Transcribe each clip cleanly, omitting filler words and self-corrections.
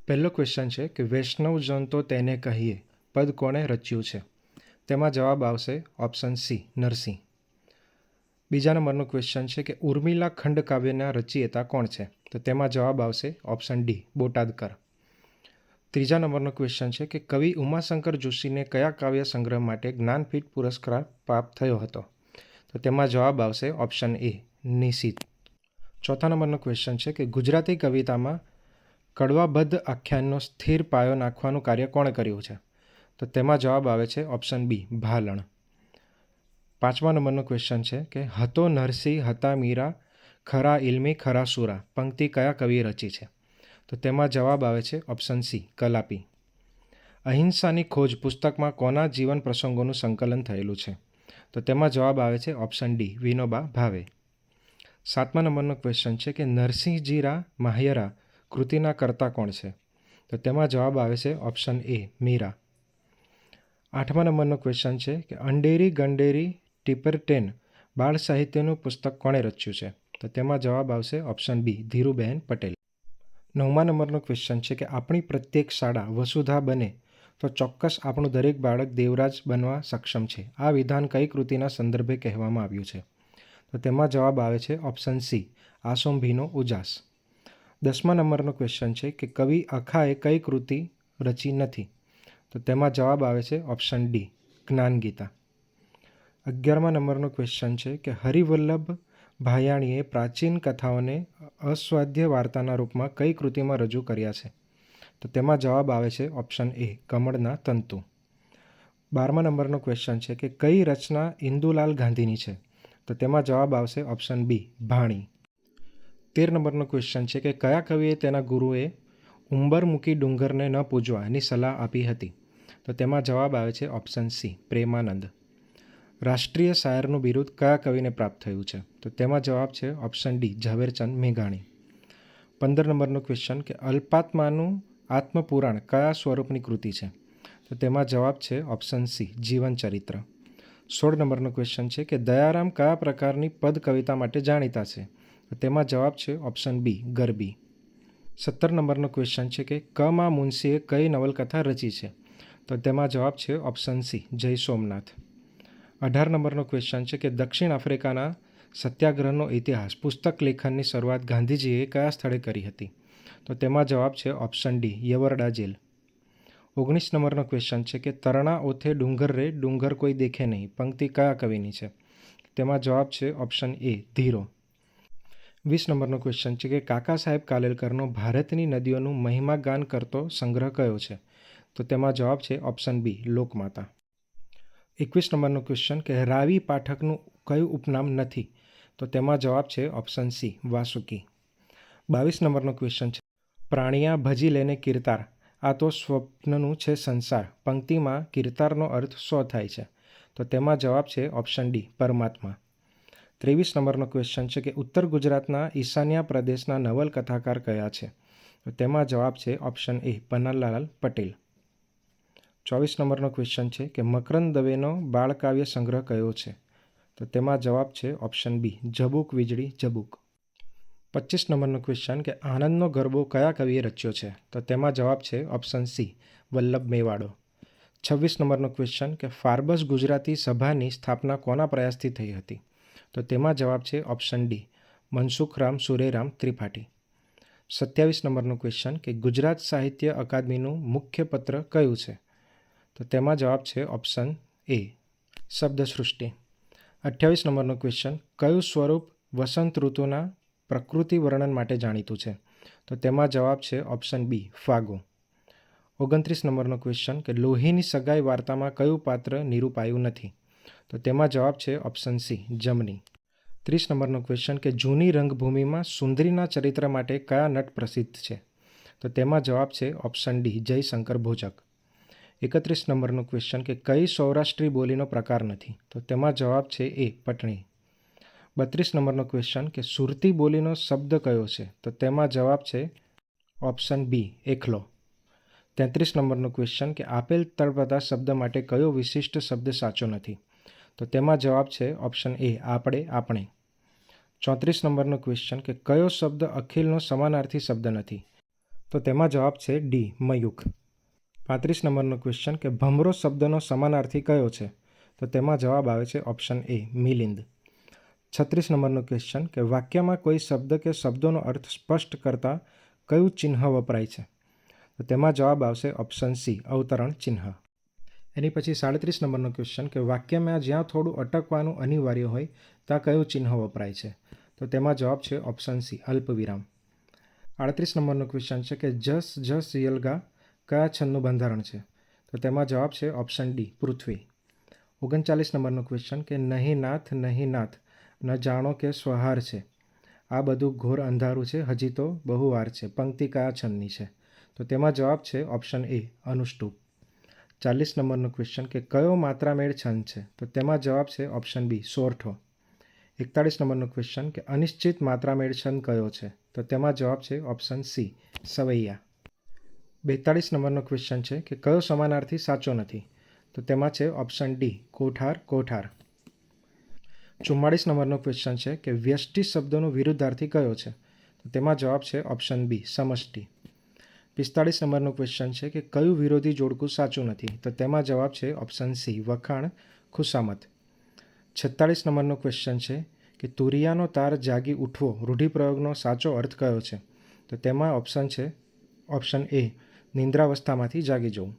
પહેલો ક્વેશ્ચન છે કે વૈષ્ણવજન તો તેને કહીએ પદ કોણે રચ્યું છે? તેમાં જવાબ આવશે ઓપ્શન સી નરસિંહ. બીજા નંબરનો ક્વેશ્ચન છે કે ઉર્મિલા ખંડકાવ્યના રચયિતા કોણ છે? તો તેમાં જવાબ આવશે ઓપ્શન ડી બોટાદકર. ત્રીજા નંબરનો ક્વેશ્ચન છે કે કવિ ઉમાશંકર જોશીને કયા કાવ્ય સંગ્રહ માટે જ્ઞાનપીઠ પુરસ્કાર પ્રાપ્ત થયો હતો? તો તેમાં જવાબ આવશે ઓપ્શન એ નિશીથ. ચોથા નંબરનો ક્વેશ્ચન છે કે ગુજરાતી કવિતામાં કડવાબદ્ધ આખ્યાનનો સ્થિર પાયો નાખવાનું કાર્ય કોણે કર્યું છે? તો તેમાં જવાબ આવે છે ઓપ્શન બી ભાલણ. પાંચમા નંબરનો ક્વેશ્ચન છે કે હતો નરસિંહ હતા મીરા ખરા ઇલ્મી ખરા સુરા પંક્તિ કયા કવિએ રચી છે? તો તેમાં જવાબ આવે છે ઓપ્શન સી કલાપી. અહિંસાની ખોજ પુસ્તકમાં કોના જીવન પ્રસંગોનું સંકલન થયેલું છે? તો તેમાં જવાબ આવે છે ઓપ્શન ડી વિનોબા ભાવે. સાતમા નંબરનો ક્વેશ્ચન છે કે નરસિંહજીરા માહ્યરા કૃતિના કર્તા કોણ છે? તો તેમાં જવાબ આવે છે ઓપ્શન એ મીરા. આઠમા નંબરનો ક્વેશ્ચન છે કે અંડેરી ગંડેરી ટીપરટેન બાળ સાહિત્યનું પુસ્તક કોણે રચ્યું છે? તો તેમાં જવાબ આવશે ઓપ્શન બી ધીરુબહેન પટેલ. નવમા નંબરનો ક્વેશ્ચન છે કે આપણી પ્રત્યેક શાળા વસુધા બને તો ચોક્કસ આપણું દરેક બાળક દેવરાજ બનવા સક્ષમ છે. આ વિધાન કઈ કૃતિના સંદર્ભે કહેવામાં આવ્યું છે? તો તેમાં જવાબ આવે છે ઓપ્શન સી આસોમ્ભીનો ઉજાસ. દસમા નંબરનો ક્વેશ્ચન છે કે કવિ અખાએ કઈ કૃતિ રચી નથી? તો તેમાં જવાબ આવે છે ઓપ્શન ડી જ્ઞાનગીતા. 11મા નંબરનો ક્વેશ્ચન છે કે હરિવલ્લભ ભાયાણીએ પ્રાચીન કથાઓને અસ્વાધ્ય વાર્તાના રૂપમાં કઈ કૃતિમાં રજૂ કર્યા છે? તો તેમાં જવાબ આવે છે ઓપ્શન એ કમળના તંતુ. 12મા નંબરનો ક્વેશ્ચન છે કે કઈ રચના ઇન્દુલાલ ગાંધીની છે? તો તેમાં જવાબ આવશે ઓપ્શન બી ભાણી. 13 નંબરનો ક્વેશ્ચન છે કે કયા કવિએ તેના ગુરુએ ઉંબર મૂકી ડુંગરને ન પૂજવાની સલાહ આપી હતી? તો તેમાં જવાબ આવે છે ઓપ્શન સી પ્રેમાનંદ. રાષ્ટ્રીય શાયરનું બિરુદ કયા કવિને પ્રાપ્ત થયું છે? તો તેમાં જવાબ છે ઓપ્શન ડી ઝવેરચંદ મેઘાણી. 15 નંબરનો ક્વેશ્ચન કે અલ્પાત્માનું આત્મપુરાણ કયા સ્વરૂપની કૃતિ છે? તો તેમાં જવાબ છે ઓપ્શન સી જીવન ચરિત્ર. 16 નંબરનો ક્વેશ્ચન છે કે દયારામ કયા પ્રકારની પદ કવિતા માટે જાણીતા છે? તો તેમાં જવાબ છે ઓપ્શન બી ગરબી. 17 નંબરનો ક્વેશ્ચન છે કે ક મા મુનશીએ કઈ નવલકથા રચી છે? તો તેમાં જવાબ છે ઓપ્શન સી જય સોમનાથ. 18 નંબરનો ક્વેશ્ચન છે કે દક્ષિણ આફ્રિકાના સત્યાગ્રહનો ઇતિહાસ પુસ્તક લેખનની શરૂઆત ગાંધીજીએ કયા સ્થળે કરી હતી? તો તેમાં જવાબ છે ઓપ્શન ડી યવરડા જેલ. 19 નંબરનો ક્વેશ્ચન છે કે તરણા ઓથે ડુંગર રે ડુંગર કોઈ દેખે નહીં પંક્તિ કયા કવિની છે? તેમાં જવાબ છે ઓપ્શન એ ધીરો. 20 નંબરનો ક્વેશ્ચન છે કે કાકા સાહેબ કાલેલકરનો ભારતની નદીઓનું મહિમાગાન કરતો સંગ્રહ કયો છે? તો તેમાં જવાબ છે ઓપ્શન બી લોકમાતા. 21 નંબરનો ક્વેશ્ચન કે રાવી પાઠકનું કયું ઉપનામ નથી? તો તેમાં જવાબ છે ઓપ્શન સી વાસુકી. 22 નંબરનો ક્વેશ્ચન છે પ્રાણિયા ભજી લેને કીર્તાર આ તો સ્વપ્નનું છે સંસાર પંક્તિમાં કીર્તારનો અર્થ સો થાય છે? તો તેમાં જવાબ છે ઓપ્શન ડી પરમાત્મા. 23 નંબરનો ક્વેશ્ચન છે કે ઉત્તર ગુજરાતના ઈશાન્યા પ્રદેશના નવલકથાકાર કયા છે? તો તેમાં જવાબ છે ઓપ્શન એ પન્નાલાલ પટેલ. 24 નંબરનો ક્વેશ્ચન છે કે મકરંદ દવેનો બાળકાવ્ય સંગ્રહ કયો છે? તો તેમાં જવાબ છે ઓપ્શન બી ઝબૂક વીજળી ઝબૂક. 25 નંબરનો ક્વેશ્ચન કે આનંદનો ગરબો કયા કવિએ રચ્યો છે? તો તેમાં જવાબ છે ઓપ્શન સી વલ્લભ મેવાડો. 26 નંબરનો ક્વેશ્ચન કે ફાર્બસ ગુજરાતી સભાની સ્થાપના કોના પ્રયાસથી થઈ હતી? તો તેમાં જવાબ છે ઓપ્શન ડી મનસુખરામ સુરેરામ ત્રિપાઠી. 27 નંબરનો ક્વેશ્ચન કે ગુજરાત સાહિત્ય અકાદમીનું મુખ્ય પત્ર કયું છે? તો તેમાં જવાબ છે ઓપ્શન એ શબ્દસૃષ્ટિ. 28 નંબરનો ક્વેશ્ચન કયું સ્વરૂપ વસંત ઋતુના પ્રકૃતિ વર્ણન માટે જાણીતું છે? તો તેમાં જવાબ છે ઓપ્શન બી ફાગો. 29 નંબરનો ક્વેશ્ચન કે લોહીની સગાઈ વાર્તામાં કયું પાત્ર નિરૂપાયું નથી? તો તેમાં જવાબ છે ઓપ્શન સી જમની. 30 નંબરનો ક્વેશ્ચન કે જૂની રંગભૂમિમાં સુંદરીના ચરિત્ર માટે કયા નટ પ્રસિદ્ધ છે? તો તેમાં જવાબ છે ઓપ્શન ડી જયશંકર ભોજક. 31 નંબરનો ક્વેશ્ચન કે કઈ સૌરાષ્ટ્રી બોલીનો પ્રકાર નથી? તો તેમાં જવાબ છે એ પટણી. 32 નંબરનો ક્વેશ્ચન કે સુરતી બોલીનો શબ્દ કયો છે? તો તેમાં જવાબ છે ઓપ્શન બી એકલો. 33 નંબરનો ક્વેશ્ચન કે આપેલ તળપદા શબ્દ માટે કયો વિશિષ્ટ શબ્દ સાચો નથી? તો તેમાં જવાબ છે ઓપ્શન એ આપણે આપણે. 34 નંબરનો ક્વેશ્ચન કે કયો શબ્દ અખિલનો સમાનાર્થી શબ્દ નથી? તો તેમાં જવાબ છે ડી, મયુખ. 35 નંબરનો ક્વેશ્ચન કે ભમરો શબ્દનો સમાનાર્થી કયો છે? તો તેમાં જવાબ આવે છે ઓપ્શન એ, મિલિંદ. 36 નંબરનો ક્વેશ્ચન કે વાક્યમાં કોઈ શબ્દ કે શબ્દોનો અર્થ સ્પષ્ટ કરતા કયું ચિહ્ન વપરાય છે? તો તેમાં જવાબ આવશે ઓપ્શન સી, અવતરણ ચિહ્ન. એની પછી 37 નંબરનો ક્વેશ્ચન કે વાક્યમાં જ્યાં થોડું અટકવાનું અનિવાર્ય હોય ત્યાં કયું ચિહ્ન વપરાય છે? તો તેમાં જવાબ છે ઓપ્શન સી, અલ્પવિરામ. 38 નંબરનો ક્વેશ્ચન છે કે જસ જસ યલગા કયા છંદનું બંધારણ છે? તો તેમાં જવાબ છે ઓપ્શન ડી, પૃથ્વી. 39 નંબરનો ક્વેશ્ચન કે નહીં નાથ ન જાણો કે સ્વહાર છે, આ બધું ઘોર અંધારું છે, હજી તો બહુ વાર છે, પંક્તિ કયા છંદની છે? તો તેમાં જવાબ છે ઓપ્શન એ, અનુષ્ટુપ. 40 નંબરનો ક્વેશ્ચન કે કયો માત્રામેળ છંદ છે? તો તેમાં જવાબ છે ઓપ્શન બી, સોરઠો. 41 નંબરનો ક્વેશ્ચન કે અનિશ્ચિત માત્રામેળ છંદ કયો છે? તો તેમાં જવાબ છે ઓપ્શન સી, સવૈયા. 42 નંબરનો ક્વેશ્ચન છે કે કયો સમાનાર્થી સાચો નથી? તો તેમાં છે ઓપ્શન ડી, કોઠાર કોઠાર. 44 નંબરનો ક્વેશ્ચન છે કે વ્યષ્ટિ શબ્દનો વિરુદ્ધાર્થી કયો છે? તો તેમાં જવાબ છે ઓપ્શન બી, સમષ્ટિ. 45 નંબરનો ક્વેશ્ચન છે કે કયું વિરોધી જોડકું સાચું નથી? તો તેમાં જવાબ છે ઓપ્શન સી, વખાણ ખુશામત. 46 નંબરનો ક્વેશ્ચન છે કે તુરિયાનો તાર જાગી ઉઠવો રૂઢિપ્રયોગનો સાચો અર્થ કયો છે? તો તેમાં ઓપ્શન છે ઓપ્શન એ, નિંદ્રાવસ્થામાંથી જાગી જવું.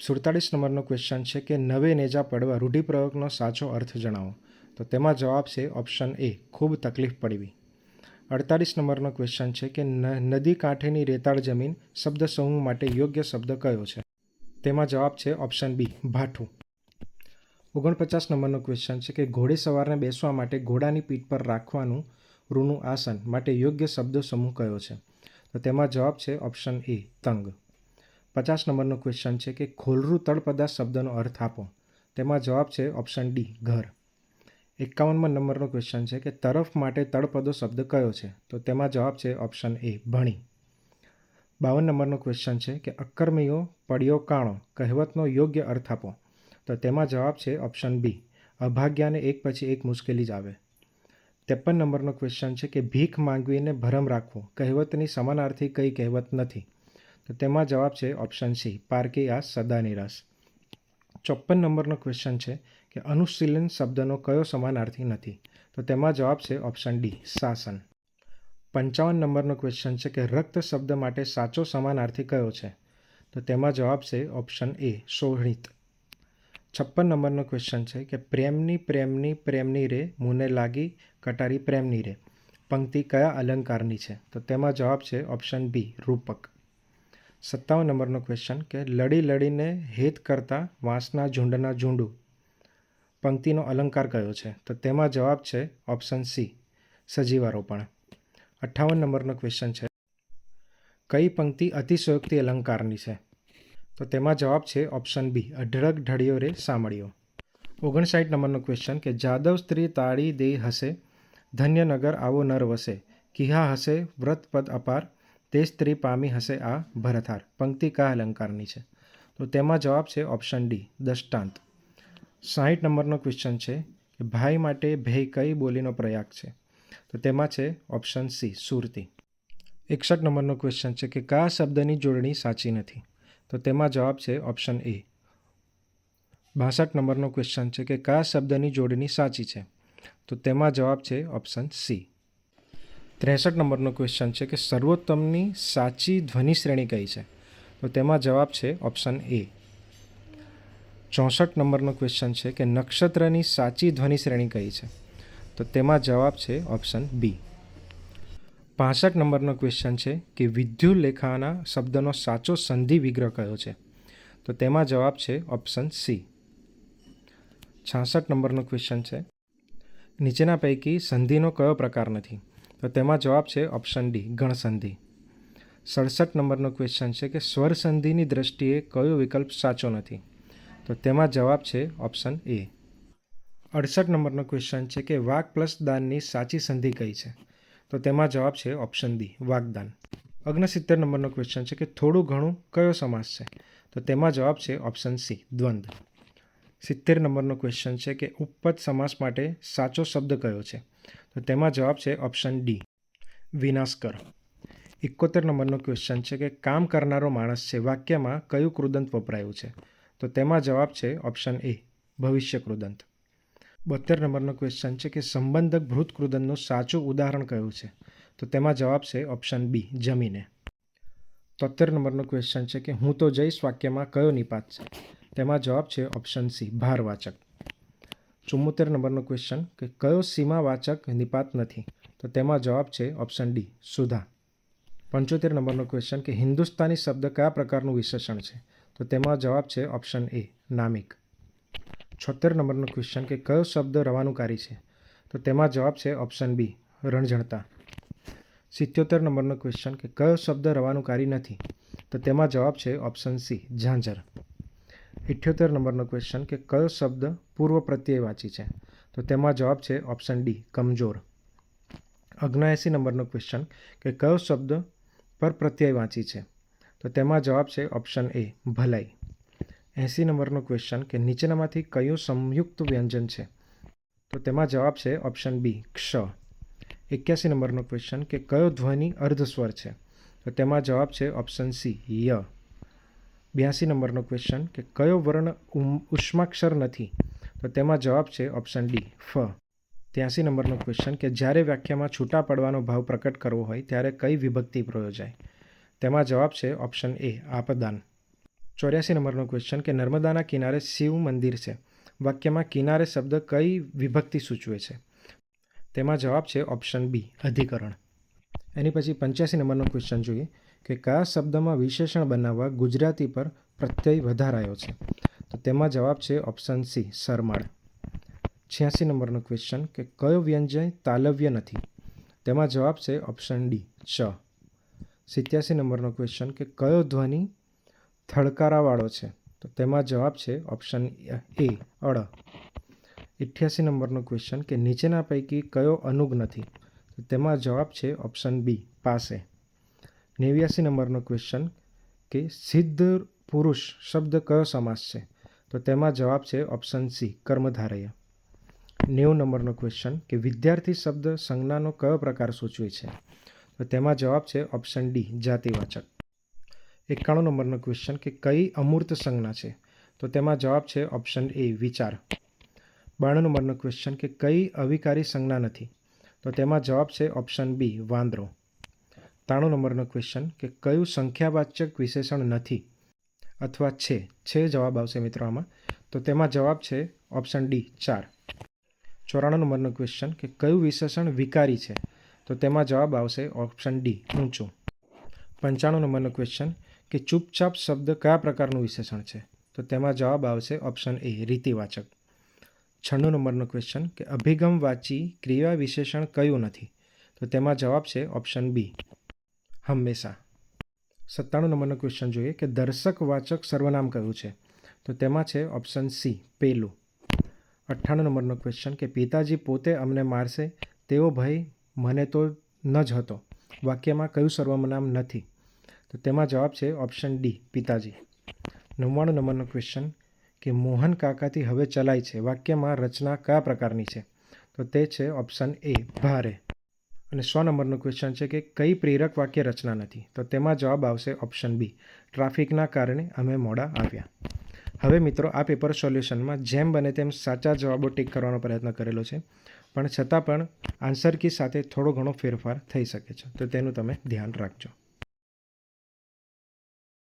47 નંબરનો ક્વેશ્ચન છે કે નવે નેજા પડવા રૂઢિપ્રયોગનો સાચો અર્થ જણાવો. તો તેમાં જવાબ છે ઓપ્શન એ, ખૂબ તકલીફ પડવી. 48 નંબરનો ક્વેશ્ચન છે કે નદી કાંઠેની રેતાળ જમીન શબ્દ સમૂહ માટે યોગ્ય શબ્દ કયો છે? તેમાં જવાબ છે ઓપ્શન બી, ભાઠું. 49 નંબરનો ક્વેશ્ચન છે કે ઘોડે સવારને બેસવા માટે ઘોડાની પીઠ પર રાખવાનું રૂનું આસન માટે યોગ્ય શબ્દ સમૂહ કયો છે? તો તેમાં જવાબ છે ઓપ્શન એ, તંગ. 50 નંબરનો ક્વેશ્ચન છે કે ખોલરું તળપદા શબ્દનો અર્થ આપો. તેમાં જવાબ છે ઓપ્શન ડી, ઘર. 51 નંબરનો ક્વેશ્ચન છે કે તરફ માટે તળપદો શબ્દ કયો છે? તો તેમાં જવાબ છે ઓપ્શન એ, ભણી. 52 નંબરનો ક્વેશ્ચન છે કે અકર્મીઓ પડ્યો કાણો કહેવતનો યોગ્ય અર્થ આપો. તો તેમાં જવાબ છે ઓપ્શન બી, અભાગ્યાને એક પછી એક મુશ્કેલી જ આવે. 53 નંબરનો ક્વેશ્ચન છે કે ભીખ માંગવીને ભરમ રાખવો કહેવતની સમાનાર્થી કઈ કહેવત નથી? તો તેમાં જવાબ છે ઓપ્શન સી, પારકી આસ સદા નિરાશ. 54 નંબરનો ક્વેશ્ચન છે કે અનુશીલન શબ્દનો કયો સમાનાર્થી નથી? તો તેમાં જવાબ છે ઓપ્શન ડી, શાસન. 55 નંબરનો ક્વેશ્ચન છે કે રક્ત શબ્દ માટે સાચો સમાનાર્થી કયો છે? તો તેમાં જવાબ છે ઓપ્શન એ, શોણિત. 56 નંબરનો ક્વેશ્ચન છે કે પ્રેમની રે મુને લાગી કટારી પ્રેમની રે પંક્તિ કયા અલંકારની છે? તો તેમાં જવાબ છે ઓપ્શન બી, રૂપક. 57 નંબરનો ક્વેશ્ચન કે લડી લડીને હેત કરતા વાંસના ઝુંડના ઝુંડું પંક્તિનો અલંકાર કયો છે? તો તેમાં જવાબ છે ઓપ્શન સી, સજીવારોપણ. 58 નંબરનો ક્વેશ્ચન છે કઈ પંક્તિ અતિશયોક્તિ અલંકારની છે? તો તેમાં જવાબ છે ઓપ્શન બી, અઢળક ઢળિયો રે સાંભળ્યો. 59 નંબરનો ક્વેશ્ચન કે જાદવ સ્ત્રી તાળી દે હશે ધન્યનગર આવો નર વસે કિહા હશે વ્રતપદ અપાર તે સ્ત્રી પામી હશે આ ભરથાર પંક્તિ કયા અલંકારની છે? તો તેમાં જવાબ છે ઓપ્શન ડી, દષ્ટાંત. 60 નંબરનો ક્વેશ્ચન છે કે ભાઈ માટે ભેય કઈ બોલીનો પ્રયાગ છે? તો તેમાં છે ઓપ્શન સી, સુરતી. 61 નંબરનો ક્વેશ્ચન છે કે કયા શબ્દની જોડણી સાચી નથી? તો તેમાં જવાબ છે ઓપ્શન એ. 62 નંબરનો ક્વેશ્ચન છે કે કયા શબ્દની જોડણી સાચી છે? તો તેમાં જવાબ છે ઓપ્શન સી. 63 નંબરનો ક્વેશ્ચન છે કે સર્વોત્તમની સાચી ધ્વનિ શ્રેણી કઈ છે? તો તેમાં જવાબ છે ઓપ્શન એ. 64 નંબરનો ક્વેશ્ચન છે કે નક્ષત્રની સાચી ધ્વનિ શ્રેણી કઈ છે? તો તેમાં જવાબ છે ઓપ્શન બી. 65 નંબરનો ક્વેશ્ચન છે કે વિદ્યુલેખાના શબ્દનો સાચો સંધિ વિગ્રહ કયો છે? તો તેમાં જવાબ છે ઓપ્શન સી. 66 નંબરનો ક્વેશ્ચન છે નીચેના પૈકી સંધિનો કયો પ્રકાર નથી? તો તેમાં જવાબ છે ઓપ્શન ડી, ગણસંધિ. 67 નંબરનો ક્વેશ્ચન છે કે સ્વર સંધિની દ્રષ્ટિએ કયો વિકલ્પ સાચો નથી? તો તેમાં જવાબ છે ઓપ્શન એ. 68 નંબરનો ક્વેશ્ચન છે કે વાક પ્લસ દાનની સાચી સંધિ કઈ છે? તો તેમાં જવાબ છે ઓપ્શન ડી, વાગદાન. 69 નંબરનો ક્વેશ્ચન છે કે થોડું ઘણું કયો સમાસ છે? તો તેમાં જવાબ છે ઓપ્શન સી, દ્વંદ્વ. 70 નંબરનો ક્વેશ્ચન છે કે ઉપપદ સમાસ માટે સાચો શબ્દ કયો છે? તો તેમાં જવાબ છે ઓપ્શન ડી, વિનાશકર. 71 નંબરનો ક્વેશ્ચન છે કે કામ કરનારો માણસ છે વાક્યમાં કયું કૃદંત વપરાયું છે? તો તેમાં જવાબ છે ઓપ્શન એ ભવિષ્ય કૃદંત. 72 નંબરનો ક્વેશ્ચન છે કે સંબંધક ભૃત કૃદંતનું સાચું ઉદાહરણ કયું છે? તો તેમાં જવાબ છે ઓપ્શન બી જમીને. 73 નંબરનો ક્વેશ્ચન છે કે હું તો જઈશ વાક્યમાં કયો નિપાત છે? તેમાં જવાબ છે ઓપ્શન સી ભારવાચક. 74 નંબરનો ક્વેશ્ચન કે કયો સીમાવાચક નિપાત નથી? તો તેમાં જવાબ છે ઓપ્શન ડી સુધા. 75 નંબરનો ક્વેશ્ચન કે હિન્દુસ્તાની શબ્દ કયા પ્રકારનું વિશેષણ છે? તો તેમાં જવાબ છે ઓપ્શન એ નામિક. 76 નંબરનો ક્વેશ્ચન કે કયો શબ્દ રવાનુકારી છે? તો તેમાં જવાબ છે ઓપ્શન બી રણઝણતા. 77 નંબરનો ક્વેશ્ચન કે કયો શબ્દ રવાનુકારી નથી? તો તેમાં જવાબ છે ઓપ્શન સી ઝાંઝર. 78 નંબરનો ક્વેશ્ચન કે કયો શબ્દ પૂર્વ પ્રત્યયવાચી છે? તો તેમાં જવાબ છે ઓપ્શન ડી કમજોર. 79 નંબરનો ક્વેશ્ચન કે કયો શબ્દ પર પ્રત્યયવાચી છે? તો તેમાં જવાબ છે ઓપ્શન એ ભલાઈ. 80 નંબરનો ક્વેશ્ચન કે નીચેનામાંથી કયું સંયુક્ત વ્યંજન છે? તો તેમાં જવાબ છે ઓપ્શન બી ક્ષ. 81 નંબરનો ક્વેશ્ચન કે કયો ધ્વનિ અર્ધસ્વર છે? તો તેમાં જવાબ છે ઓપ્શન સી ય. 82 નંબરનો ક્વેશ્ચન કે કયો વર્ણ ઉષ્માક્ષર નથી? તો તેમાં જવાબ છે ઓપ્શન ડી ફ. 83 નંબરનો ક્વેશ્ચન કે જ્યારે વાક્યમાં છૂટા પડવાનો ભાવ પ્રકટ કરવો હોય ત્યારે કઈ વિભક્તિ પ્રયોજાય? તેમાં જવાબ છે ઓપ્શન એ આપદાન. 84 નંબરનો ક્વેશ્ચન કે નર્મદાના કિનારે શિવ મંદિર છે વાક્યમાં કિનારે શબ્દ કઈ વિભક્તિ સૂચવે છે? તેમાં જવાબ છે ઓપ્શન બી અધિકરણ. એની પછી 85 નંબરનો ક્વેશ્ચન જોઈએ કે કયા શબ્દમાં વિશેષણ બનાવવા ગુજરાતી પર પ્રત્યય વધારાયો છે? તો તેમાં જવાબ છે ઓપ્શન સી સરમાળ. 86 નંબરનો ક્વેશ્ચન કે કયો વ્યંજય તાલવ્ય નથી? તેમાં જવાબ છે ઓપ્શન ડી ચ. 87 નંબરનો ક્વેશ્ચન કે કયો ધ્વનિ થડકારાવાળો છે? તો તેમાં જવાબ છે ઓપ્શન એ અળ. 88 નંબરનો ક્વેશ્ચન કે નીચેના પૈકી કયો અનુગ નથી? તો તેમાં જવાબ છે ઓપ્શન બી પાસે. 89 નંબરનો ક્વેશ્ચન કે સિદ્ધ પુરુષ શબ્દ કયો સમાસ છે? તો તેમાં જવાબ છે ઓપ્શન સી કર્મધારય. 90 નંબરનો ક્વેશ્ચન કે વિદ્યાર્થી શબ્દ સંજ્ઞાનો કયો પ્રકાર સૂચવે છે? તો તેમાં જવાબ છે ઓપ્શન ડી જાતિવાચક. 91 નંબરનો ક્વેશ્ચન કે કઈ અમૂર્ત સંજ્ઞા છે? તો તેમાં જવાબ છે ઓપ્શન એ વિચાર. 92 નંબરનો ક્વેશ્ચન કે કઈ અવિકારી સંજ્ઞા નથી? તો તેમાં જવાબ છે ઓપ્શન બી વાંદરો. 93 નંબરનો ક્વેશ્ચન કે કયું સંખ્યાવાચક વિશેષણ નથી અથવા છે જવાબ આવશે મિત્રો આમાં. તો તેમાં જવાબ છે ઓપ્શન ડી 4. 94 નંબરનો ક્વેશ્ચન કે કયું વિશેષણ વિકારી છે? તો તેમાં જવાબ આવશે ઓપ્શન ડી ઊંચું. 95 નંબરનો ક્વેશ્ચન કે ચૂપચાપ શબ્દ કયા પ્રકારનું વિશેષણ છે? તો તેમાં જવાબ આવશે ઓપ્શન એ રીતિવાચક. 96 નંબરનો ક્વેશ્ચન કે અભિગમવાચી ક્રિયા વિશેષણ કયું નથી? તો તેમાં જવાબ છે ઓપ્શન બી હંમેશા. 97 નંબરનો ક્વેશ્ચન જોઈએ કે દર્શકવાચક સર્વનામ કયું છે? તો તેમાં છે ઓપ્શન સી પેલું. 98 નંબરનો ક્વેશ્ચન કે પિતાજી પોતે અમને મારશે તેવો ભય મને તો ન જ હતો વાક્યમાં કયું સર્વનામ નથી? તો તેમાં જવાબ છે ઓપ્શન ડી પિતાજી. 99 નંબરનો ક્વેશ્ચન કે મોહન કાકાથી હવે ચલાય છે વાક્યમાં રચના કયા પ્રકારની છે? તો તે છે ઓપ્શન એ ભારે. અને 100 નંબરનો ક્વેશ્ચન છે કે કઈ પ્રેરક વાક્ય રચના નથી? તો તેમાં જવાબ આવશે ઓપ્શન બી ટ્રાફિકના કારણે અમે મોડા આવ્યા. હવે મિત્રો આ પેપર સોલ્યુશનમાં જેમ બને તેમ સાચા જવાબો ટીક કરવાનો પ્રયત્ન કરેલો છે, પણ છતાં પણ આન્સર કી સાથે થોડો ઘણો ફેરફાર થઈ શકે છે, તો તેનું તમે ધ્યાન રાખજો.